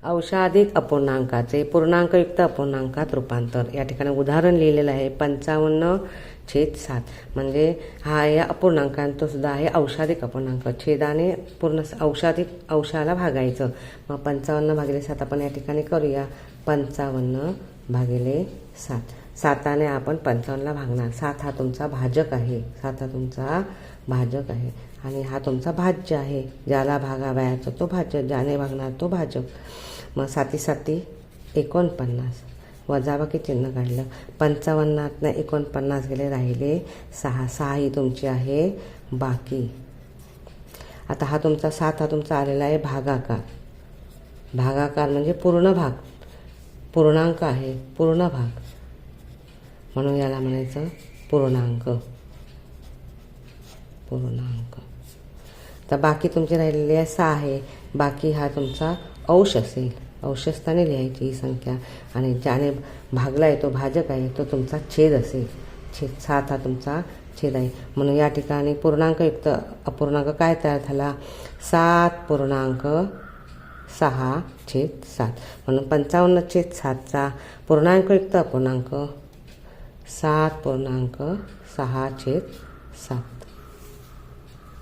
अंशाधिक अपूर्णांकाचे पूर्णांकयुक्त अपूर्णांकात रूपांतर. या ठिकाणी उदाहरण लिहिलेलं आहे 55/7. म्हणजे हा या अपूर्णांकांत तो सुद्धा आहे अंशाधिक अपूर्णांक. छेदाने पूर्ण अंशाधिक अंशाला भागायचं. मग 55/7 आपण या ठिकाणी करूया. 55/7. 7ने आपण 55ला भागणार. 7 हा तुमचा भाजक आहे. 7 हा तुमचा भाजक आहे आणि हा तुमचा भाज्य आहे. ज्याला भागावयाचा तो भाज्य, ज्याने भागणार तो भाजक. मग 7 7 49. वजाबाकी चिन्ह काढलं. 55तनं 49 गेले, राहिले 6. 6 ही तुमची आहे बाकी. आता हा तुमचा 7 हा तुमचा आलेला आहे भागाकार. भागाकार म्हणजे पूर्ण भाग. पूर्णांक आहे, पूर्ण भाग, म्हणून याला म्हणायचं पूर्णांक. पूर्णांक. तर बाकी तुमची राहिलेली आहे 6 आहे. बाकी हा तुमचा अंश असेल. अंशस्थानी लिहायची ही संख्या आणि ज्याने भागला आहे तो भाजक आहे, तो तुमचा छेद असेल. 7 हा तुमचा छेद आहे. म्हणून या ठिकाणी पूर्णांकयुक्त अपूर्णांक काय तयार झाला? 7.6/7. म्हणून 55/7चा पूर्णांकयुक्त अपूर्णांक 7.6/7.